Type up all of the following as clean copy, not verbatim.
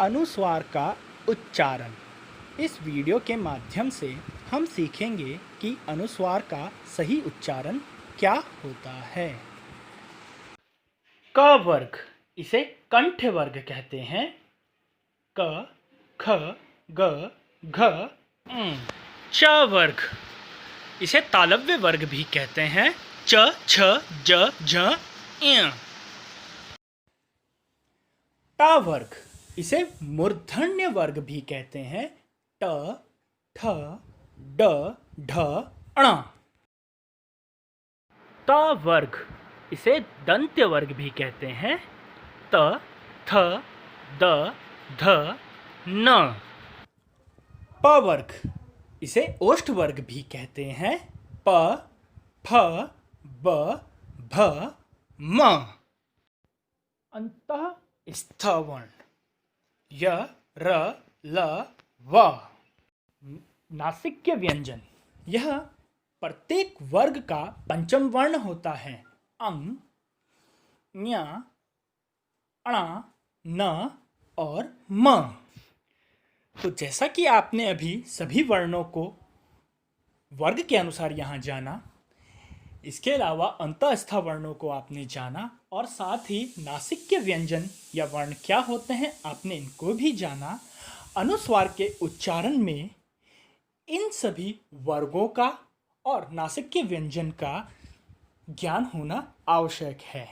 अनुस्वार का उच्चारण। इस वीडियो के माध्यम से हम सीखेंगे कि अनुस्वार का सही उच्चारण क्या होता है। क वर्ग, इसे कंठ वर्ग कहते हैं। क, ख, ग, घ, ङ। च वर्ग, इसे तालव्य वर्ग भी कहते हैं। च, छ, ज, झ, ञ। ट वर्ग, इसे मूर्धन्य वर्ग भी कहते हैं। ट, ठ, ड, ढ, ण। त वर्ग, इसे दंत्य वर्ग भी कहते हैं। त, थ, द, ध, न। प वर्ग, इसे ओष्ठ वर्ग भी कहते हैं। प, फ, ब, भ, म। अंतः स्थ वर्ण, य, र, ल, व। नासिक्य व्यंजन, यह प्रत्येक वर्ग का पंचम वर्ण होता है। अं, ञ, ण, न और म। तो जैसा कि आपने अभी सभी वर्णों को वर्ग के अनुसार यहाँ जाना, इसके अलावा अंतःस्थ वर्णों को आपने जाना और साथ ही नासिक्य व्यंजन या वर्ण क्या होते हैं आपने इनको भी जाना। अनुस्वार के उच्चारण में इन सभी वर्गों का और नासिक्य व्यंजन का ज्ञान होना आवश्यक है।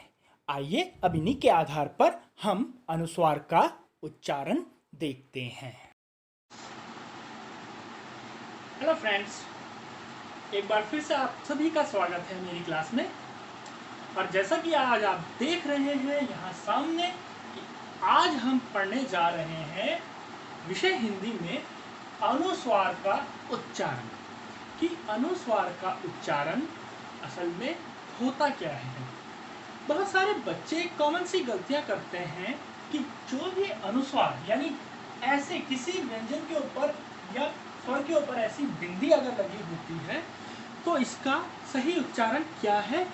आइए अब इन्हीं के आधार पर हम अनुस्वार का उच्चारण देखते हैं। हेलो फ्रेंड्स, एक बार फिर से आप सभी का स्वागत है मेरी क्लास में। और जैसा कि आज आप देख रहे हैं यहाँ सामने कि आज हम पढ़ने जा रहे हैं विषय हिंदी में अनुस्वार का उच्चारण, कि अनुस्वार का उच्चारण असल में होता क्या है। बहुत सारे बच्चे कॉमन सी गलतियां करते हैं कि जो भी अनुस्वार यानी ऐसे किसी व्यंजन के ऊपर या स्वर के ऊपर ऐसी बिंदी अगर लगी होती है तो इसका सही उच्चारण क्या है,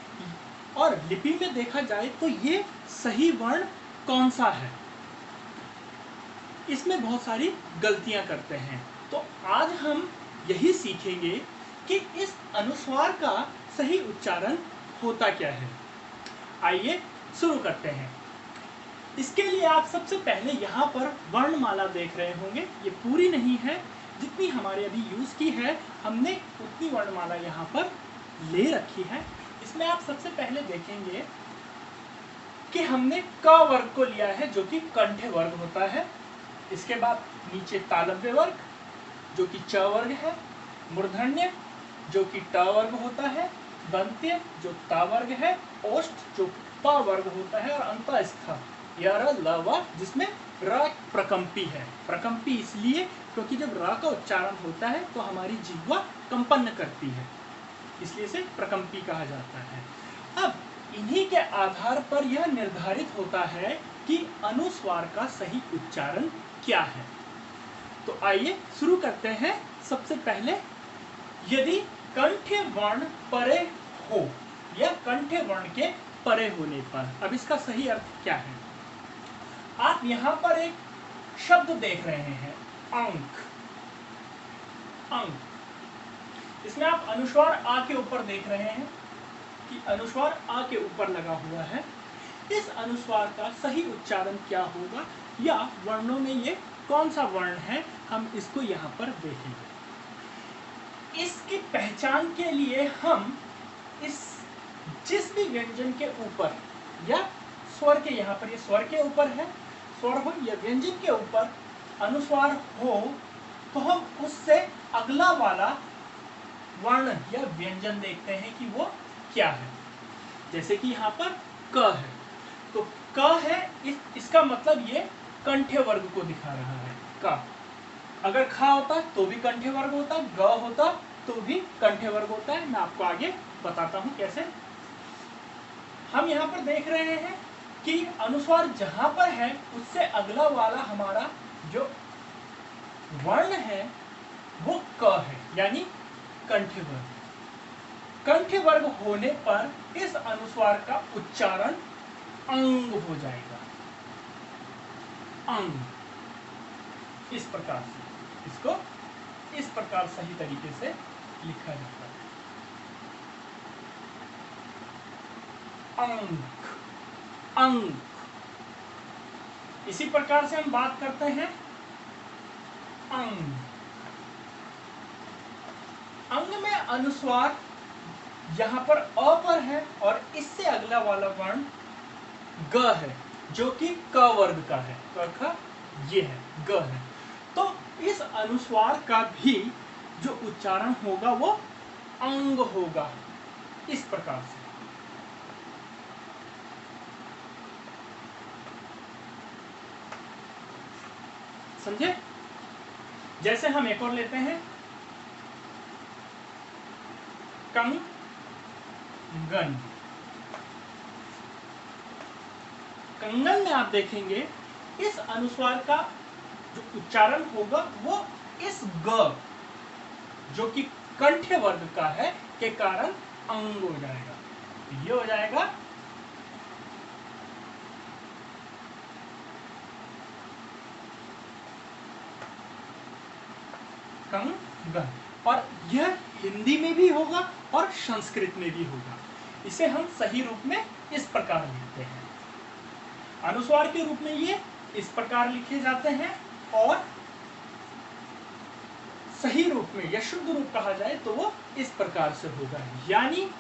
और लिपि में देखा जाए तो ये सही वर्ण कौन सा है, इसमें बहुत सारी गलतियां करते हैं। तो आज हम यही सीखेंगे कि इस अनुस्वार का सही उच्चारण होता क्या है। आइए शुरू करते हैं। इसके लिए आप सबसे पहले यहाँ पर वर्णमाला देख रहे होंगे। ये पूरी नहीं है, जितनी हमारे अभी यूज की है हमने उतनी वर्णमाला यहाँ पर ले रखी है। इसमें आप सबसे पहले देखेंगे कि हमने क वर्ग को लिया है जो कि कंठ वर्ग होता है। इसके बाद नीचे तालव्य वर्ग जो कि च वर्ग है, मूर्धन्य जो कि ट वर्ग होता है, दंत्य जो ता वर्ग है, ओष्ठ जो प वर्ग होता है, और अंतःस्थ य, र, ल, व जिसमें र प्रकंपी है। प्रकंपी इसलिए क्योंकि जब र का उच्चारण होता है तो हमारी जिह्वा कंपन करती है, इसलिए इसे प्रकंपी कहा जाता है। अब इन्हीं के आधार पर यह निर्धारित होता है कि अनुस्वार का सही उच्चारण क्या है। तो आइए शुरू करते हैं। सबसे पहले, यदि कंठ वर्ण परे हो या कंठ वर्ण के परे होने पर, अब इसका सही अर्थ क्या है। आप यहां पर एक शब्द देख रहे हैं, अंक। अंक, इसमें आप अनुस्वार आ के ऊपर देख रहे हैं कि अनुस्वार आ के ऊपर लगा हुआ है। इस अनुस्वार का सही उच्चारण क्या होगा या वर्णों में ये कौन सा वर्ण है, हम इसको यहाँ पर देखेंगे। इसकी पहचान के लिए हम इस जिस भी व्यंजन के ऊपर या स्वर के, यहाँ पर ये स्वर के ऊपर है, स्वर हो या व्यंजन के ऊपर अनुस्वार हो, तो हम उससे अगला वाला वर्ण या व्यंजन देखते हैं कि वो क्या है। जैसे कि यहाँ पर क है, तो क है, इसका मतलब ये कंठ वर्ग को दिखा रहा है। क अगर खा होता तो भी कंठ वर्ग होता, ग होता तो भी कंठ वर्ग होता है। मैं आपको आगे बताता हूं कैसे। हम यहाँ पर देख रहे हैं कि अनुस्वार जहां पर है उससे अगला वाला हमारा जो वर्ण है वो क है, यानी कंठ वर्ग। कंठ वर्ग होने पर इस अनुस्वार का उच्चारण अंग हो जाएगा। अंग। इस प्रकार से इसको इस प्रकार सही तरीके से लिखा जाता है। अंक, अंक। इसी प्रकार से हम बात करते हैं अंग। अंग में अनुस्वार यहां पर अ पर है और इससे अगला वाला वर्ण ग है जो कि क वर्ग का है। क का ये है, ग है। तो इस अनुस्वार का भी जो उच्चारण होगा वो अंग होगा, इस प्रकार से। समझे? जैसे हम एक और लेते हैं कंगन। कंगन में आप देखेंगे इस अनुस्वार का जो उच्चारण होगा वो इस ग जो कि कंठ वर्ग का है के कारण अंग हो जाएगा। ये हो जाएगा कंगन। और यह हिंदी में भी होगा और संस्कृत में भी होगा। इसे हम सही रूप में इस प्रकार लिखते हैं। अनुस्वार के रूप में ये इस प्रकार लिखे जाते हैं और सही रूप में या शुद्ध रूप कहा जाए तो वो इस प्रकार से होगा। यानी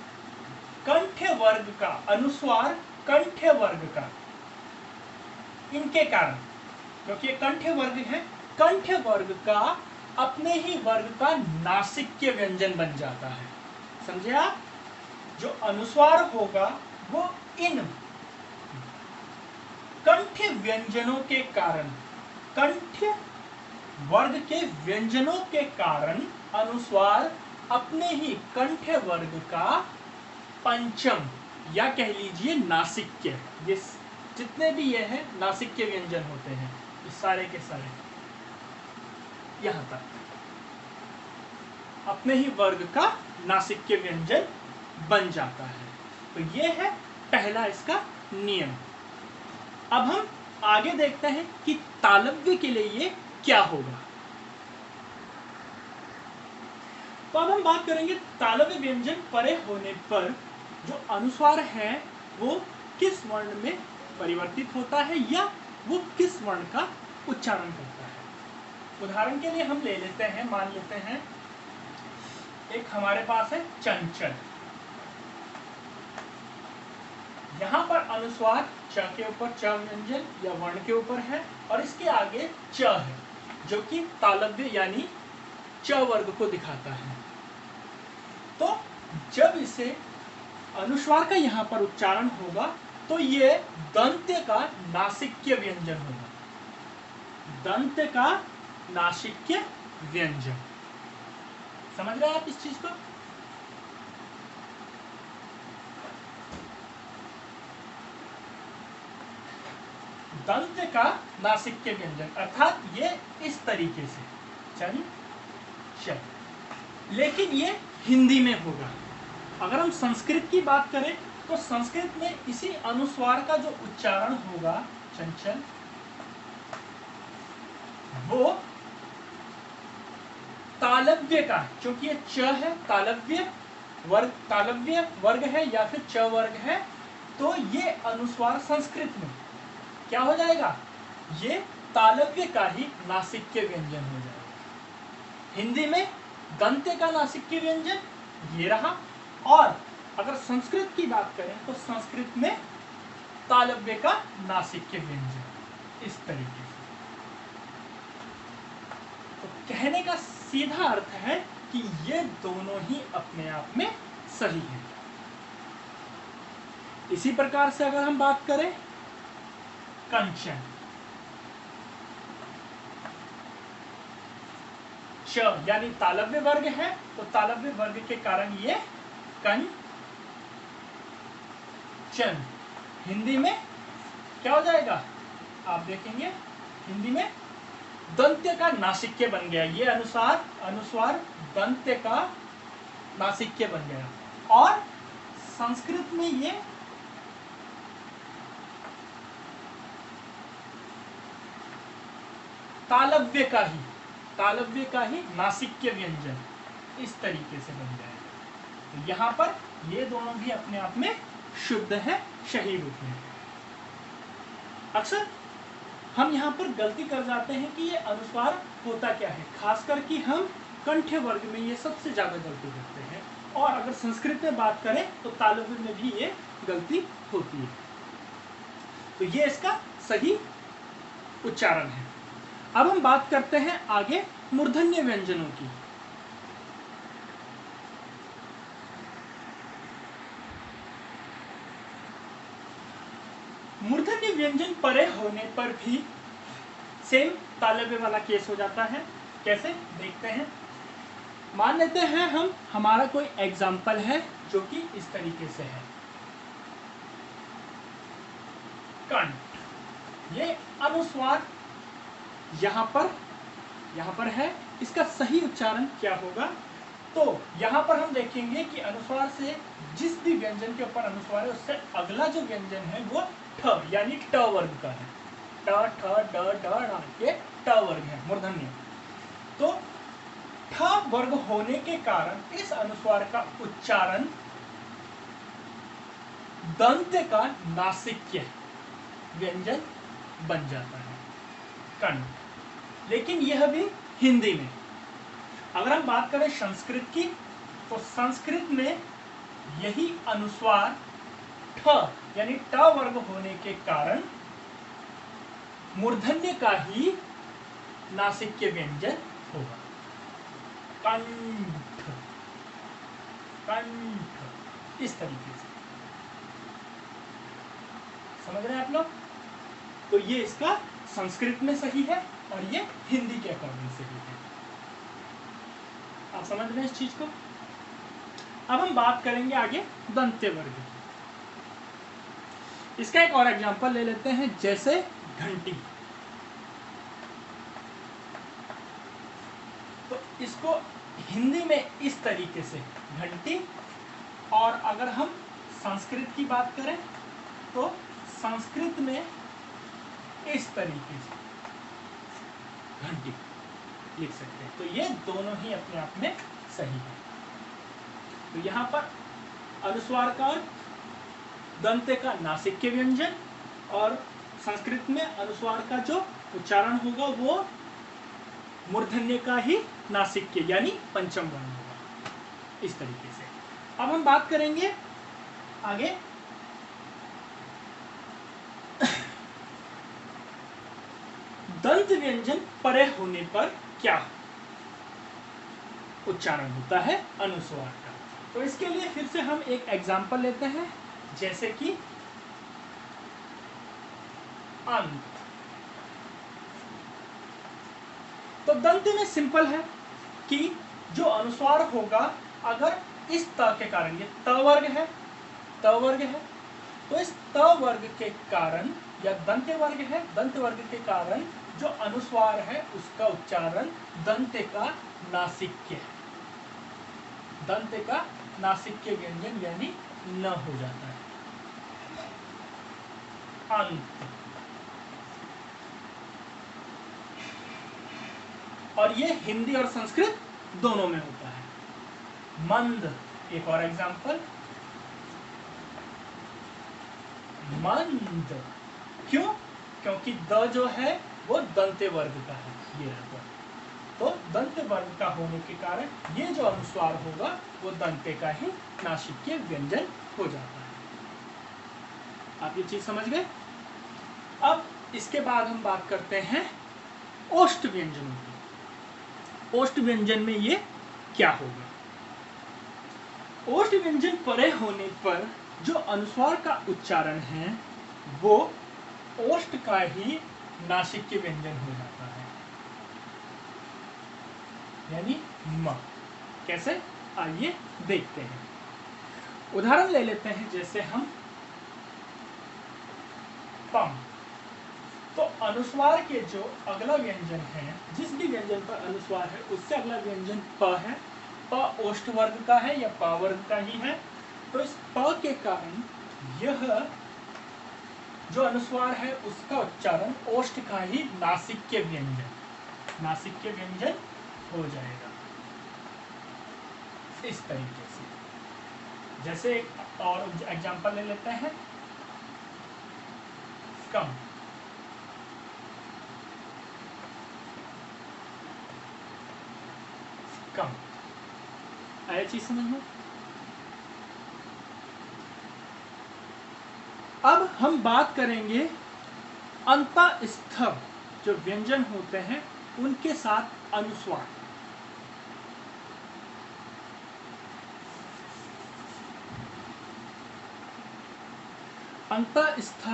कंठ वर्ग का अनुस्वार, कंठ वर्ग का, इनके कारण, क्योंकि कंठ वर्ग है, कंठ वर्ग का अपने ही वर्ग का नासिक्य व्यंजन बन जाता है। समझे आप? जो अनुस्वार होगा वो इन कंठ व्यंजनों के कारण, कंठ वर्ग के व्यंजनों के कारण अनुस्वार अपने ही कंठ वर्ग का पंचम या कह लीजिए नासिक्य, ये जितने भी ये हैं नासिक्य व्यंजन होते हैं, ये सारे के सारे यहां तक अपने ही वर्ग का नासिक्य व्यंजन बन जाता है। तो ये है पहला इसका नियम। अब हम आगे देखते हैं कि तालव्य के लिए ये क्या होगा। तो अब हम बात करेंगे तालव्य व्यंजन परे होने पर जो अनुस्वार है वो किस वर्ण में परिवर्तित होता है या वो किस वर्ण का उच्चारण करता है। उदाहरण के लिए हम ले लेते हैं, मान लेते हैं एक हमारे पास है चंचल। यहां पर अनुस्वार च के ऊपर च व्यंजन या वर्ण के ऊपर है और इसके आगे च है जो कि तालव्य यानी च वर्ग को दिखाता है। तो जब इसे अनुस्वार का यहां पर उच्चारण होगा तो ये दंत्य का नासिक्य व्यंजन होगा, दंत्य का नासिक्य व्यंजन। समझ रहे हैं आप इस चीज को? दंत्य का नासिक्य व्यंजन अर्थात ये इस तरीके से चल चल, लेकिन ये हिंदी में होगा। अगर हम संस्कृत की बात करें तो संस्कृत में इसी अनुस्वार का जो उच्चारण होगा चंचल, वो तालव्य का, क्योंकि ये च है, तालव्य वर्ग है या फिर च वर्ग है, तो ये अनुस्वार संस्कृत में क्या हो जाएगा, ये तालव्य का ही नासिक्य व्यंजन हो जाएगा। हिंदी में दंत्य का नासिक्य व्यंजन ये रहा, और अगर संस्कृत की बात करें तो संस्कृत में तालव्य का नासिक्य व्यंजन इस तरीके से। तो कहने का सीधा अर्थ है कि ये दोनों ही अपने आप में सही है। इसी प्रकार से अगर हम बात करें कंचन, च यानी तालव्य वर्ग है तो तालव्य वर्ग के कारण ये कंचन, हिंदी में क्या हो जाएगा आप देखेंगे, हिंदी में दंत्य का नासिक्य बन गया। ये अनुस्वार दंत्य का नासिक्य बन गया। और संस्कृत में ये तालव्य का ही नासिक्य व्यंजन इस तरीके से बन जाएगा। तो यहाँ पर ये दोनों भी अपने आप में शुद्ध है, सही रूप में। अक्सर हम यहाँ पर गलती कर जाते हैं कि ये अनुस्वार होता क्या है, खासकर कि हम कंठ वर्ग में ये सबसे ज्यादा गलती करते हैं, और अगर संस्कृत में बात करें तो तालव्य में भी ये गलती होती है। तो ये इसका सही उच्चारण है। अब हम बात करते हैं आगे मूर्धन्य व्यंजनों की। मूर्धन्य व्यंजन परे होने पर भी सेम तालव्य वाला केस हो जाता है। कैसे, देखते हैं। मान लेते हैं हमारा कोई एग्जाम्पल है जो कि इस तरीके से है, कंठ। ये अनुस्वार यहां पर है, इसका सही उच्चारण क्या होगा? तो यहां पर हम देखेंगे कि अनुस्वार से जिस भी व्यंजन के ऊपर अनुस्वार है उससे अगला जो व्यंजन है वो ठ यानी ट वर्ग का है। ट ठ ड ढ, ये ट वर्ग है, मूर्धन्य। तो ठ वर्ग होने के कारण इस अनुस्वार का उच्चारण दंत का नासिक्य व्यंजन बन जाता है, कंठ। लेकिन यह भी हिंदी में। अगर हम बात करें संस्कृत की, तो संस्कृत में यही अनुस्वार ठ यानी ट वर्ग होने के कारण मूर्धन्य का ही नासिक्य व्यंजन होगा, कंठ। कंठ इस तरीके से समझ रहे हैं आप लोग? तो ये इसका संस्कृत में सही है और ये हिंदी के अकॉर्डिंग सही है। आप समझ रहे हैं इस चीज को? अब हम बात करेंगे आगे दंत्य वर्ग की। इसका एक और एग्जांपल ले लेते हैं, जैसे घंटी। तो इसको हिंदी में इस तरीके से घंटी, और अगर हम संस्कृत की बात करें तो संस्कृत में इस तरीके से घंटी लिख सकते हैं। तो ये दोनों ही अपने आप में सही है। तो यहां पर अनुस्वार का दंत का नासिक्य व्यंजन, और संस्कृत में अनुस्वार का जो उच्चारण होगा वो मूर्धन्य का ही नासिक्य यानी पंचम वर्ण होगा, इस तरीके से। अब हम बात करेंगे आगे दंत व्यंजन परे होने पर क्या उच्चारण होता है अनुस्वार का। तो इसके लिए फिर से हम एक एग्जांपल लेते हैं, जैसे कि अंत। तो दंत में सिंपल है कि जो अनुस्वार होगा, अगर इस त के कारण, ये त वर्ग है, तो इस त वर्ग के कारण, या दंत वर्ग है, दंत वर्ग के कारण जो अनुस्वार है उसका उच्चारण दंत का नासिक्य है, दंत का नासिक्य व्यंजन यानी न हो जाता है, अंत। और ये हिंदी और संस्कृत दोनों में होता है। मंद, एक और एग्जांपल, मंद। क्यों? क्योंकि द जो है वो दंत्य वर्ग का है, ये रहता। तो दंत्य वर्ग का होने के कारण ये जो अनुस्वार होगा वो दंत्य का ही नासिक्य व्यंजन हो जाता है। आप ये चीज समझ गए? अब इसके बाद हम बात करते हैं ओष्ठ व्यंजनों की। ओष्ठ व्यंजन में ये क्या होगा? ओष्ठ व्यंजन परे होने पर जो अनुस्वार का उच्चारण है वो ओष्ठ का ही नासिक्य व्यंजन हो जाता है, यानी म। कैसे? आइए देखते हैं। उदाहरण ले लेते हैं, जैसे हम पम। तो अनुस्वार के जो अगला व्यंजन है, जिस भी व्यंजन पर अनुस्वार है उससे अगला व्यंजन प है। प ओष्ठ वर्ग का है या प वर्ग का ही है। तो इस प के कारण यह जो अनुस्वार है उसका उच्चारण ओष्ठ का ही नासिक्य व्यंजन नासिक्य व्यंजन हो जाएगा इस तरीके से। जैसे एक और एग्जांपल ले लेते हैं, कम। कम आया चीज समझ में? अब हम बात करेंगे अंतःस्थ जो व्यंजन होते हैं उनके साथ अनुस्वार। अंतःस्थ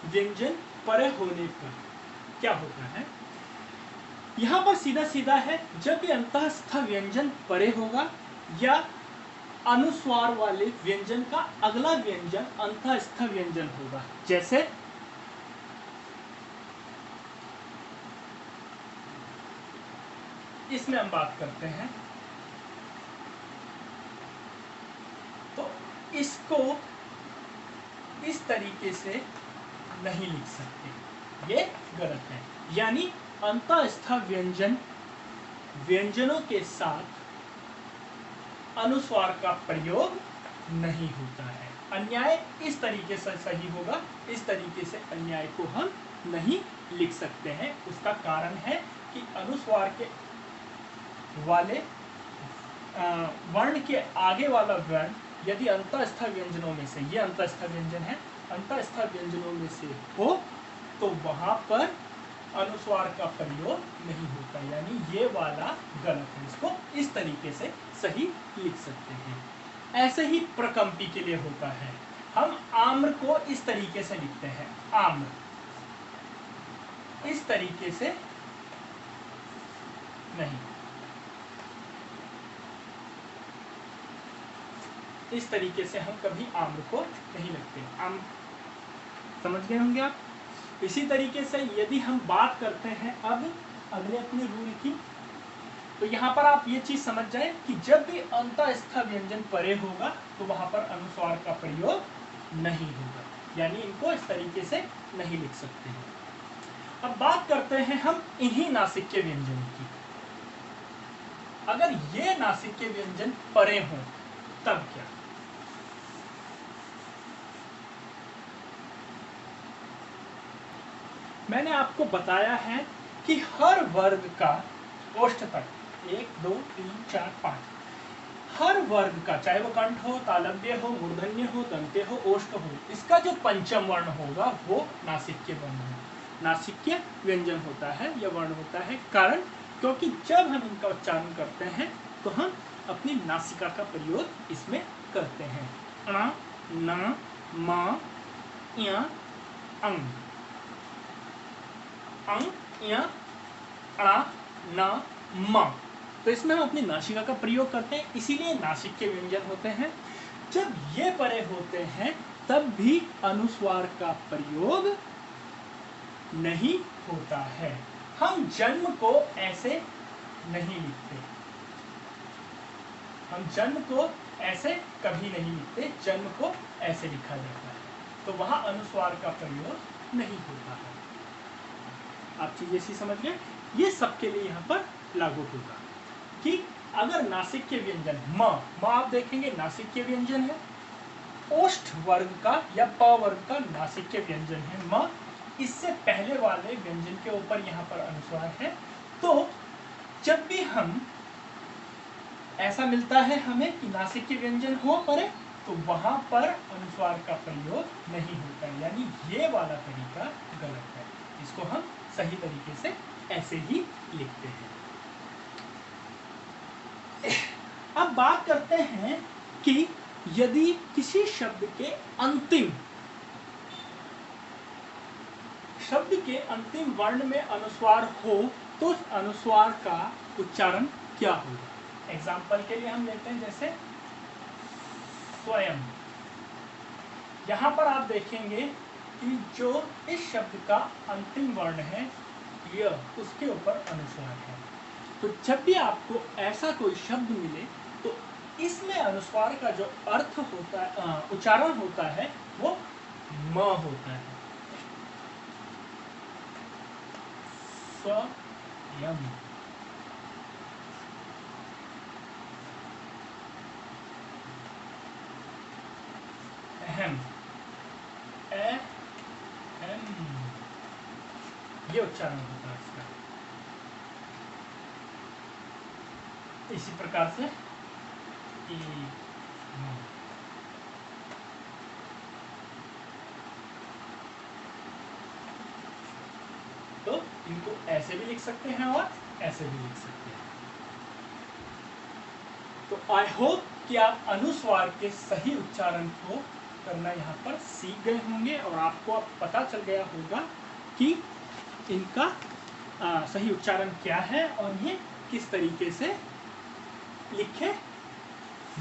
व्यंजन परे होने पर क्या होता है? यहां पर सीधा सीधा है, जब भी अंतःस्थ व्यंजन परे होगा या अनुस्वार वाले व्यंजन का अगला व्यंजन अंतःस्थ व्यंजन होगा। जैसे इसमें हम बात करते हैं तो इसको इस तरीके से नहीं लिख सकते, ये गलत है। यानी अंतःस्थ व्यंजन व्यंजनों के साथ अनुस्वार का प्रयोग नहीं होता है। अन्याय इस तरीके से सही होगा, इस तरीके से अन्याय को हम नहीं लिख सकते हैं। उसका कारण है कि अनुस्वार के वाले वर्ण के आगे वाला वर्ण यदि अंतःस्थ व्यंजनों में से, ये अंतःस्थ व्यंजन है, अंतःस्थ व्यंजनों में से हो तो वहां पर अनुस्वार का प्रयोग नहीं होता, यानी ये वाला गलत है। इसको इस तरीके से सही लिख सकते हैं। ऐसे ही प्रकंपी के लिए होता है। हम आम्र को इस तरीके से लिखते हैं, आम्र, इस तरीके से नहीं, इस तरीके से हम कभी आम्र को नहीं लिखते। आम्र समझ गए होंगे आप। इसी तरीके से यदि हम बात करते हैं अब अगले अपने रूल की, तो यहाँ पर आप ये चीज समझ जाए कि जब भी अंतःस्थ व्यंजन परे होगा तो वहां पर अनुस्वार का प्रयोग नहीं होगा, यानी इनको इस तरीके से नहीं लिख सकते हैं। अब बात करते हैं हम इन्हीं नासिक्य व्यंजन की। अगर ये नासिक्य व्यंजन परे हों तब क्या? मैंने आपको बताया है कि हर वर्ग का ओष्ठ तक 1 2 3 4 5 हर वर्ग का, चाहे वो कंठ हो, तालव्य हो, मूर्धन्य हो, दंत्य हो, ओष्ठ हो, इसका जो पंचम वर्ण होगा वो नासिक्य वर्ण है, नासिक्य व्यंजन होता है या वर्ण होता है। कारण क्योंकि जब हम इनका उच्चारण करते हैं तो हम अपनी नासिका का प्रयोग इसमें करते हैं। अ, न, म, य, अंग, अंग, य, अ, न, म, तो इसमें हम अपनी नासिका का प्रयोग करते हैं, इसीलिए नासिक्य व्यंजन होते हैं। जब ये परे होते हैं तब भी अनुस्वार का प्रयोग नहीं होता है। हम जन्म को ऐसे नहीं लिखते, हम जन्म को ऐसे कभी नहीं लिखते, जन्म को ऐसे लिखा जाता है, तो वहां अनुस्वार का प्रयोग नहीं होता है। आप चीज ऐसी समझ गए? ये सबके लिए यहाँ पर लागू होगा कि अगर नासिक्य व्यंजन म आप देखेंगे नासिक्य व्यंजन है, ओष्ठ वर्ग का या प वर्ग का नासिक्य व्यंजन है म, इससे पहले वाले व्यंजन के ऊपर यहाँ पर अनुस्वार है, तो जब भी हम ऐसा मिलता है हमें कि नासिक्य व्यंजन हो परे तो वहां पर अनुस्वार का प्रयोग नहीं होता है, यानी ये वाला तरीका गलत है। इसको हम सही तरीके से ऐसे ही लिखते हैं। अब बात करते हैं कि यदि किसी शब्द के अंतिम वर्ण में अनुस्वार हो तो उस अनुस्वार का उच्चारण क्या होगा? एग्जाम्पल के लिए हम लेते हैं जैसे स्वयं। यहां पर आप देखेंगे कि जो इस शब्द का अंतिम वर्ण है य, उसके ऊपर अनुस्वार है। तो जब भी आपको ऐसा कोई शब्द मिले तो इसमें अनुस्वार का जो अर्थ होता है, उच्चारण होता है, वो म होता है। यम। अहम, एम, ये उच्चारण होता है इसका। इसी प्रकार से तो इनको ऐसे भी लिख सकते हैं और ऐसे भी लिख सकते हैं। तो आई होप कि आप अनुस्वार के सही उच्चारण को करना यहाँ पर सीख गए होंगे और आपको अब पता चल गया होगा कि इनका सही उच्चारण क्या है और ये किस तरीके से लिखे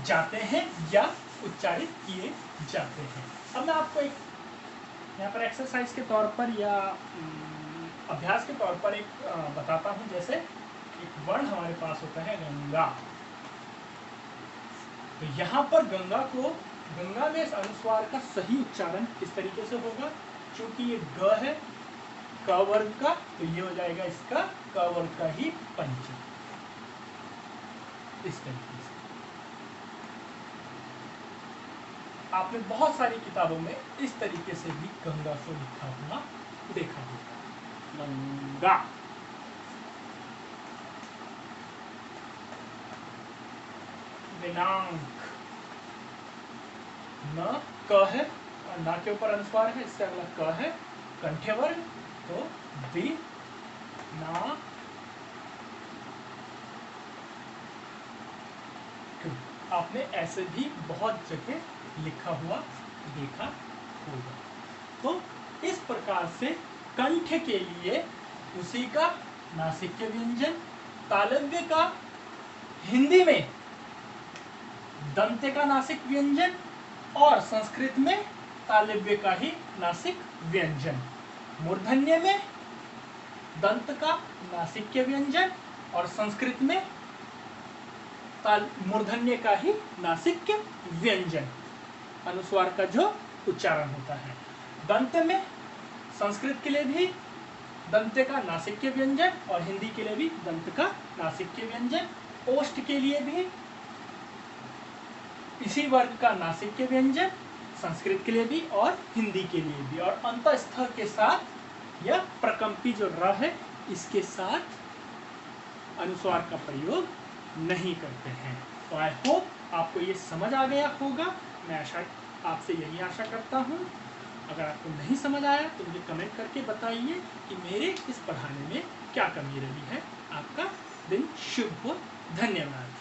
जाते हैं या उच्चारित किए जाते हैं। अब मैं आपको एक यहाँ पर एक्सरसाइज के तौर पर या अभ्यास के तौर पर एक बताता हूँ। जैसे एक वर्ण हमारे पास होता है गंगा, तो यहाँ पर गंगा में इस अनुस्वार का सही उच्चारण किस तरीके से होगा। क्योंकि ये ग है क वर्ग का, तो ये हो जाएगा इसका क वर्ग का ही पंच, इस तरीके से। आपने बहुत सारी किताबों में इस तरीके से भी गंगा को लिखा हुआ देखा होगा, गंगा। दिनांक, न क है और ना के ऊपर अनुस्वार है, इससे अगला क है, कंठ्य वर्ग, तो दि ना क। आपने ऐसे भी बहुत जगह लिखा हुआ देखा होगा। तो इस प्रकार से कंठ के लिए उसी का नासिक्य व्यंजन, तालव्य का हिंदी में दंत्य का नासिक व्यंजन और संस्कृत में तालव्य का ही नासिक व्यंजन, मूर्धन्य में दंत का नासिक्य व्यंजन और संस्कृत में मूर्धन्य का ही नासिक्य व्यंजन, अनुस्वार का जो उच्चारण होता है। दंत में संस्कृत के लिए भी दंत्य का नासिक्य व्यंजन और हिंदी के लिए भी दंत का नासिक्य व्यंजन, ओष्ठ के लिए भी इसी वर्ग का नासिक्य व्यंजन, संस्कृत के लिए भी और हिंदी के लिए भी, और अंतस्थ के साथ या प्रकंपी जो र है इसके साथ अनुस्वार का प्रयोग नहीं करते हैं। तो आई होप आपको ये समझ आ गया होगा। मैं आपसे यही आशा करता हूँ। अगर आपको नहीं समझ आया तो मुझे कमेंट करके बताइए कि मेरे इस पढ़ाने में क्या कमी रही है। आपका दिन शुभ हो। धन्यवाद।